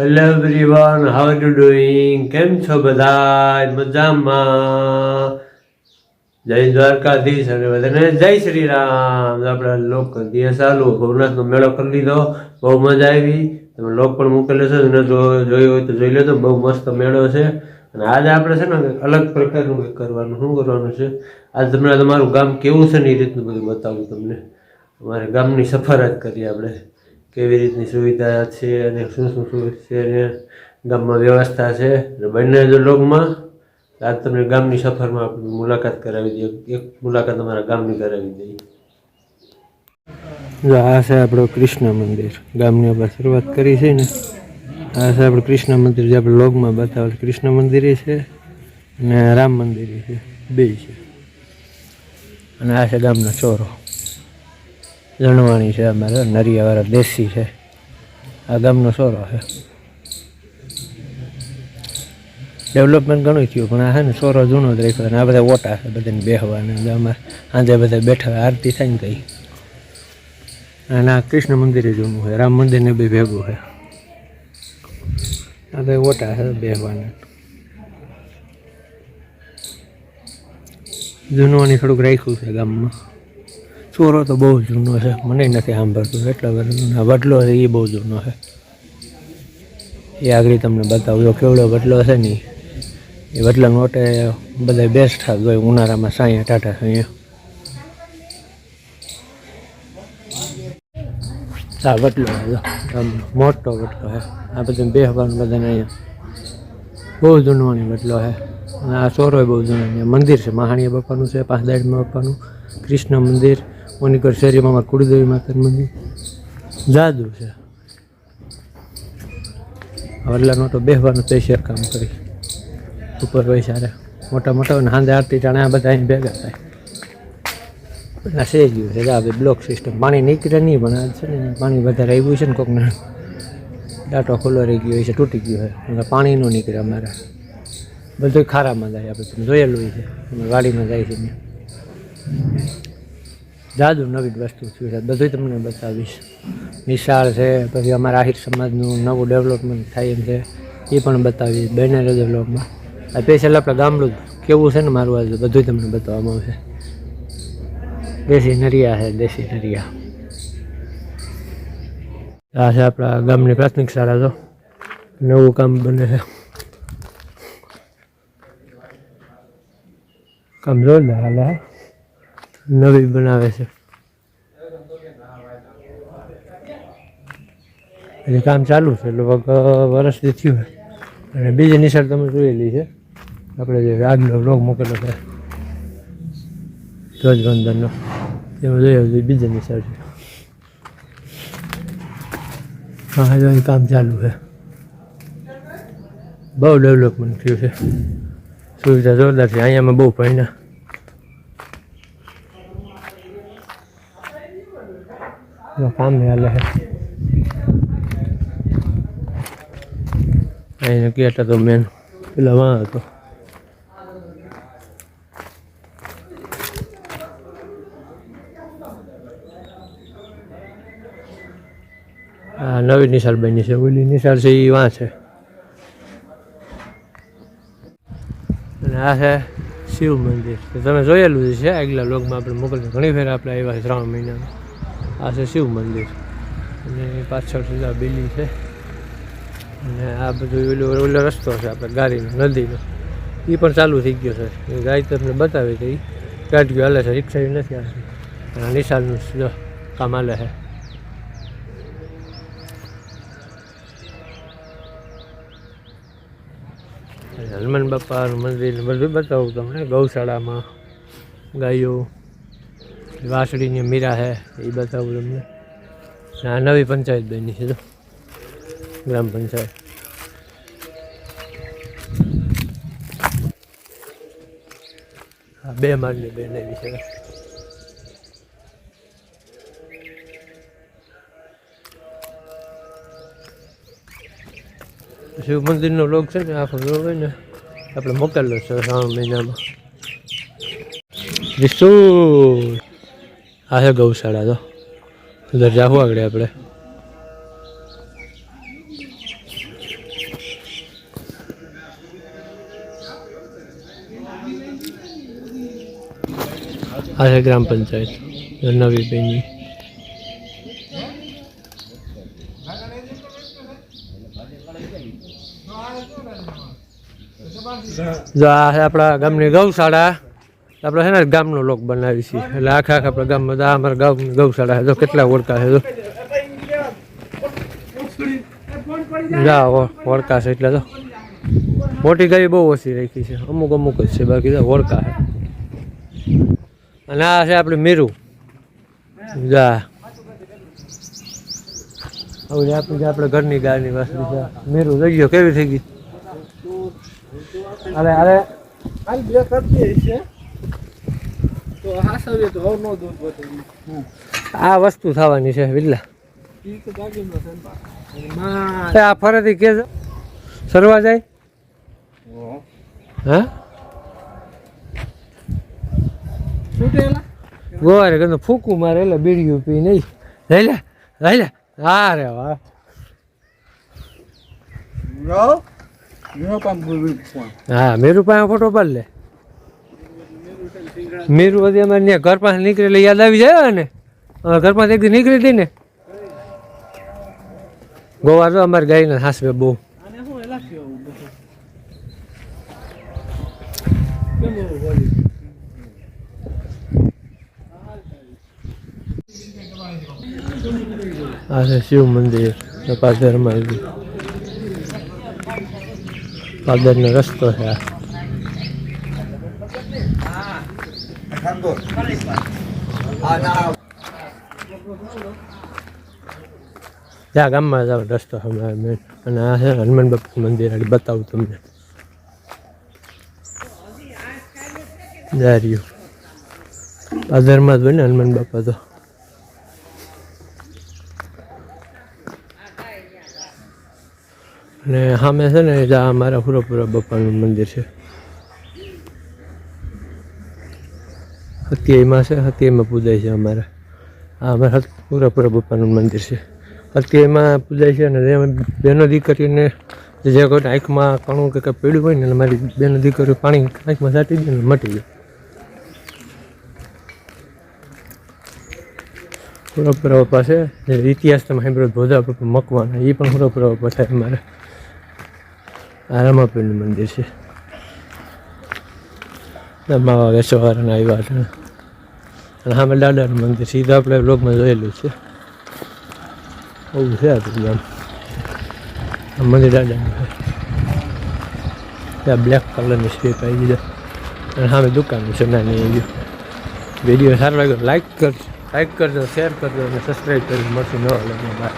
Hello everyone, how are you doing? કેમ છો બધા? મજામાં? જય દ્વારકાધીશ અને બધાને જય શ્રી રામ. આપણા લોક દિવસ ચાલુ ભવનાથનો મેળો કરી લીધો, બહુ મજા આવી. તમે લોક પણ મૂકેલો છે, અને જોયો હોય તો જોઈ લેજો, બહુ મસ્ત મેળો છે. અને આજે આપણે છે ને અલગ પ્રકારનું કંઈક કરવાનું. શું કરવાનું છે આજે? તમને તમારું ગામ કેવું છે ને એ રીતનું બધું બતાવું તમને. અમારે ગામની સફર જ કરીએ આપણે, કેવી રીતની સુવિધા છે અને શું શું શું છે અને ગામમાં વ્યવસ્થા છે. બંને જો લોગમાં આજ તમને ગામની સફરમાં આપણે મુલાકાત કરાવી દઈએ, એક મુલાકાત અમારા ગામની કરાવી દઈએ. જો આ છે આપણું કૃષ્ણ મંદિર. ગામની આપણે શરૂઆત કરી છે ને, આ છે આપણું કૃષ્ણ મંદિર, જે આપણે લોગમાં બતાવેલ કૃષ્ણ મંદિર છે અને રામ મંદિર છે, બે છે. અને આ છે ગામનો ચોરો, જણવાણી છે અમારે, નરિયાવાળા દેશી છે. આ ગામનો સોરો છે. ડેવલપમેન્ટ ઘણું થયું, પણ આ છે ને સોરો જૂનો જ રાખ્યો. અને આ બધા ઓટા છે બધાને બેહવાના. આમાં આજે બધા બેઠા આરતી થાય ને કઈ. અને આ કૃષ્ણ મંદિર જૂનું છે, રામ મંદિરને બી ભેગું છે. આ બધા ઓટા છે બેહવાના. જૂનવાની થોડુંક રાખ્યું છે ગામમાં. ચોરો તો બહુ જૂનો છે, મને નથી સાંભળતું એટલા વર્ષનો. વડલો છે એ બહુ જૂનો છે, એ આગળ તમને બતાવું. કેવડો વડલો છે ને, એ વડલા નોટે બધા બેસતા જ હોય ઉનાળામાં, સાયા ટાટા સાયા. આ વડલો આમ મોટો વડલો છે. આ બધું બેસવાનું બધાને અહીંયા બહુ જૂનવાણી વડલો છે. અને આ ચોરો બહુ જૂનો. મંદિર છે મહાણીયા બાપાનું છે, પાંચદાયમાં બાપાનું કૃષ્ણ મંદિર. મોનીકર શેરીમાં અમારા કુળદેવી માતાનું મંદિર જાદુ છે. વડલા નોટો બેસવાનું સ્પેશિયલ કામ કરી ઉપર હોય સારા મોટા મોટા હોય ને. સાંજે આરતી ટાણે આ બધા અહીં ભેગા થાય. આ શેરીઓ છે, આ બ્લોક સિસ્ટમ. પાણી નીકળે નહીં, પણ આ છે ને પાણી વધારે આવ્યું છે ને, કોકને ડાટો ખુલ્લો રહી ગયો હોય છે, તૂટી ગયો હોય એટલે પાણી ન નીકળે. અમારે બધું ખારામાં જાય. આપણે તમે જોયેલું છે, અમે વાડીમાં જાય છે. જાદુ નવી વસ્તુ થયું છે, બધું તમને બતાવીશ. નિશાળ છે, પછી અમારા આહિર સમાજનું નવું ડેવલપમેન્ટ થાય એમ છે, એ પણ બતાવીશ. બેને ડેવલપમાં આ સ્પેશિયલ આપણે ગામડું કેવું છે ને મારું, આજે બધું તમને બતાવવામાં આવશે. દેશી નરિયા છે, દેશી નરિયા. આ છે આપણા ગામની પ્રાથમિક શાળા. તો નવું કામ બને છે, કામ જોરદાર હાલે. નવી બનાવે છે, એટલે કામ ચાલુ છે. લગભગ વર્ષથી થયું. અને બીજી નિશાળ તમે જોયેલી છે, આપણે જે આગલો વ્લોગ મૂકેલો છે ધ્વજવંદનનો, એમાં જોઈએ બીજી નિશાળ છે. હા, જો કામ ચાલુ છે. બહુ ડેવલપમેન્ટ થયું છે, સુવિધા જોરદાર છે. અહીંયામાં બહુ ભણ્યા. કામ ચાલે છે. અહીંયા ગેટ હતો મેન, પેલા વાં હતો. આ નવી નિશાળ બની છે, ઓલી નિશાળ છે એ વાં છે. અને આ છે શિવ મંદિર. તમે જોયેલું છે આગલા લોગમાં, આપણે મોકલ્યું ઘણી ફેર આપણે આવ્યા છે 3 મહિનામાં. આ છે શિવ મંદિર. અને પાછળ સીધા બિલ્ડિંગ છે. અને આ બધું ઓલો રસ્તો છે આપણે ગાડીનો, નદીનો, એ પણ ચાલુ થઈ ગયો છે. એ ગાડી તમને બતાવી તો એ ગાડીઓ હાલે છે, રિક્ષા નથી આવતી. અને નિશાળનું કામ હાલે છે. હનુમાન બાપાનું મંદિર બધું બતાવું તમને. ગૌશાળામાં ગાયો, વાસળીની મીરા છે, એ બતાવું તમને. આ નવી પંચાયત બની છે, ગ્રામ પંચાયત. આ 2 માળની બનેલી છે. શિવ મંદિરનો લોક છે ને, આખો હોય ને આપણે મોકલેલો છે 3 મહિનામાં. વિશું આ છે ગૌશાળા. તો ઉધર જાવું આગળ આપણે. આ છે ગ્રામ પંચાયત નવી બની. જો આ છે આપણા ગામની ગૌશાળા. આપણે છે ને ગામનો લોક બનાવી છીએ એટલે આખા આપણા ગામમાં આ અમારા ગામની ગૌશાળા છે. જો કેટલા ઓળખા છે. જા ઓળખા છે એટલે તો મોટી ગાય બહુ ઓછી રાખી છે. અમુક અમુક જ છે બાકી તો ઓળખા છે. અને આ છે આપણે મીરું. જા આપણે ઘરની ગાયની વસ્તુ છે. મીરું લઈ ગયો કેવી થઈ ગઈ. અરે અરે આ વસ્તુ થવાની છે વિલ્લા. આ ફરીથી કે સરવા જાય. હા ગોવારે કે ફૂકું મારે એટલે બીડીયું પી નહીં. લઈ લે લઈ લે. હા રે વાહ. હા મેરું પાસે ફોટો પાડ લે. મેરું બધી અમારે ત્યાં ઘર પાસે નીકળે યાદ આવી જાય ને. ઘર પાસે એકદી નીકળી હતી ને. ગોવા તો અમારે ગાય ને હાસવે બહુ. આ છે શિવ મંદિર પાદરમાં. પાદરનો રસ્તો છે આ. ત્યાં ગામમાં જાવ રસ્તો હમણાં મેન. અને આ છે હનુમાન બાપા મંદિર બતાવું તમને. જાર્યું પાદરમાં જ હોય ને હનુમાન બાપા તો. અને સામે છે ને જ્યાં અમારા હુરાપુરા બાપાનું મંદિર છે. હત્યાઈમાં છે. હત્યાઈમાં પૂજાય છે અમારે. આ અમારા હુરાપુરા બાપાનું મંદિર છે. હત્યાઈમાં પૂજાય છે. અને બેનો દીકરીને જે કોઈ આંખમાં કણું કે કંઈ પીડ્યું હોય ને મારી બેનો દીકરીઓ પાણી આંખમાં સાટી દે ને મટી જાય. હુરાપુરા બાપા છે. ઇતિહાસ તમે સાંભળ્યો ભોજા બાપા મકવાના એ પણ હુરાપુરા બાપા થાય અમારે. આ રમાપીરનું મંદિર છે. માવા વેસવાળાના આવ્યા છે. અને સામે દાદાનું મંદિર છે. એ તો આપણે બ્લોગમાં જોયેલું છે. બહુ છે આપણું ગામ. આ મંદિર દાદાનું છે. ત્યાં બ્લેક કલરની સ્ટેપ આવી ગઈ. અને સામે દુકાન છે નાની આવી. વિડીયો સારો લાગ્યો લાઈક કરજો શેર કરજો અને સબસ્ક્રાઈબ કરી. મળશું નવા લોકોમાં.